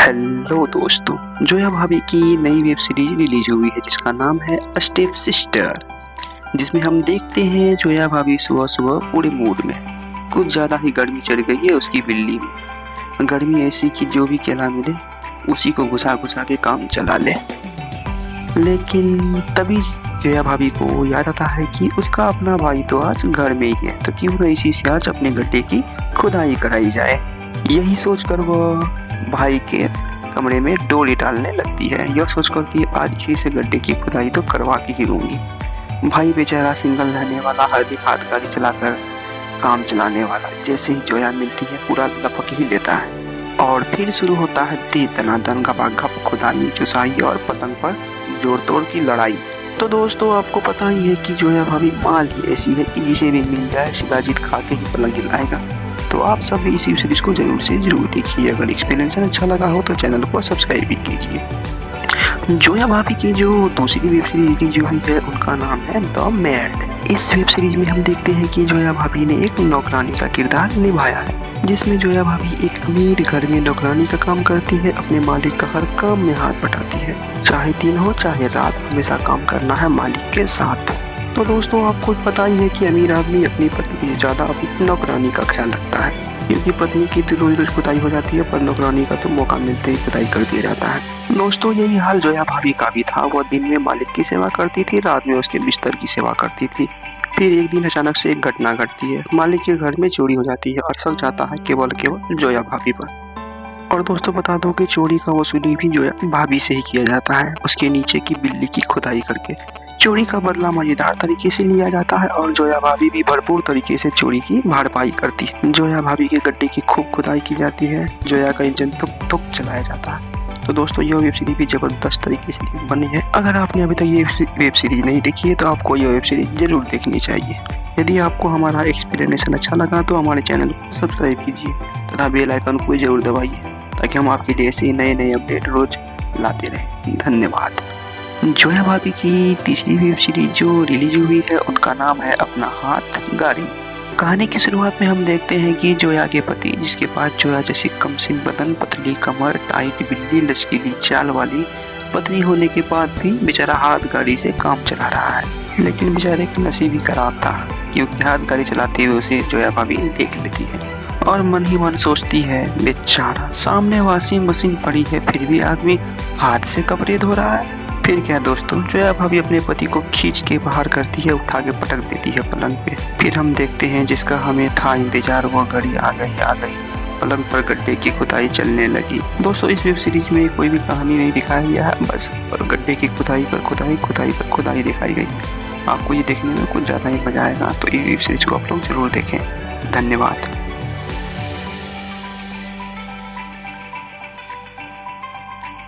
Hello दोस्तों, जोया भाभी की नई वेब सीरीज रिलीज हुई है जिसका नाम है स्टेप सिस्टर। जिसमें हम देखते हैं जोया भाभी सुबह सुबह पूरे मूड में कुछ ज़्यादा ही गर्मी चढ़ गई है उसकी बिल्ली में। गर्मी ऐसी कि जो भी केला मिले उसी को घुसा घुसा के काम चला ले। लेकिन तभी जोया भाभी को याद आता है कि उसका अपना भाई तो आज घर में ही है, तो क्यों न इसी से आज अपने गड्ढे की खुदाई कराई जाए। यही सोचकर वह भाई के कमरे में डोरी डालने लगती है, यह सोचकर कि आज इसी से गड्ढे की खुदाई तो करवा के ही लूंगी। भाई बेचारा सिंगल रहने वाला, हर दिन हाथ गाड़ी चलाकर काम चलाने वाला, जैसे ही जोया मिलती है पूरा लपक ही लेता है। और फिर शुरू होता है दे दनादन गपागप खुदाई, चुसाई और पतंग पर जोड़ तोड़ की लड़ाई। तो दोस्तों, आपको पता ही है कि जोया भाभी माल ही ऐसी है कि जिसे भी मिल जाए शिलाजीत खा के ही पलंग हिलाएगा। तो आप सब भी इसी सीरीज को जरूर देखिए। अगर एक्सपीरियंस अच्छा लगा हो तो चैनल को सब्सक्राइब भी कीजिए। जोया भाभी की जो दूसरी वेब सीरीज रिलीज हुई है उनका नाम है द मैड। इस वेब सीरीज में हम देखते हैं कि जोया भाभी ने एक नौकरानी का किरदार निभाया है, जिसमें जोया भाभी एक अमीर घर में नौकरानी का काम करती है। अपने मालिक का हर काम में हाथ बटाती है, चाहे दिन हो चाहे रात, हमेशा काम करना है मालिक के साथ। तो दोस्तों, आपको पता ही है कि अमीर आदमी अपनी पत्नी से ज़्यादा अपनी नौकरानी का ख्याल रखता है, क्योंकि पत्नी की तो रोज रोज खुदाई हो जाती है, पर नौकरानी का तो मौका मिलते ही खुदाई कर दिया जाता है। दोस्तों, यही हाल जोया भाभी का भी था। वह दिन में मालिक की सेवा करती थी, रात में उसके बिस्तर की सेवा करती थी। फिर एक दिन अचानक से एक घटना घटती है, मालिक के घर में चोरी हो जाती है और शक जाता है केवल जोया भाभी पर। और दोस्तों, बता दो कि चोरी का वसूली भी जोया भाभी से ही किया जाता है, उसके नीचे की बिल्ली की खुदाई करके। चोरी का बदला मजेदार तरीके से लिया जाता है और जोया भाभी भी भरपूर तरीके से चोरी की भरपाई करती है। जोया भाभी के गड्ढे की खूब खुदाई की जाती है, जोया का इंजन तुक तुक चलाया जाता है। तो दोस्तों, यह वेब सीरीज भी जबरदस्त तरीके से बनी है। अगर आपने अभी तक ये वेब सीरीज नहीं देखी है तो आपको ये वेब सीरीज जरूर देखनी चाहिए। यदि आपको हमारा एक्सप्लेनेशन अच्छा लगा तो हमारे चैनल को सब्सक्राइब कीजिए तथा बेल आइकन को जरूर दबाइए, ताकि हम आपके लिए ऐसे नए अपडेट रोज लाते रहें। धन्यवाद। जोया भाभी की तीसरी वेब सीरीज जो रिलीज हुई है उनका नाम है अपना हाथ गाड़ी। कहानी की शुरुआत में हम देखते हैं कि जोया के पति, जिसके पास जोया जैसी कमसिन बदन, पतली कमर, टाइट बिल्ली, लचकीली चाल वाली पत्नी होने के बाद भी बेचारा हाथ गाड़ी से काम चला रहा है। लेकिन बेचारे का नसीब ही खराब था, क्योंकि हाथ गाड़ी चलाते हुए उसे जोया भाभी देख लेती है और मन ही मन सोचती है, बेचारा सामने वॉशिंग मशीन पड़ी है फिर भी आदमी हाथ से कपड़े धो रहा है। फिर क्या दोस्तों, जोया भाभी अपने पति को खींच के बाहर करती है, उठा के पटक देती है पलंग पे। फिर हम देखते हैं जिसका हमें था इंतजार, वो घड़ी आ गई। पलंग पर गड्ढे की खुदाई चलने लगी। दोस्तों, इस वेब सीरीज में कोई भी कहानी नहीं दिखाया गया है, बस और गड्ढे की खुदाई पर खुदाई दिखाई गई। आपको ये देखने में कुछ ज़्यादा ही मजा आएगा, तो ये वेब सीरीज को आप लोग जरूर देखें। धन्यवाद।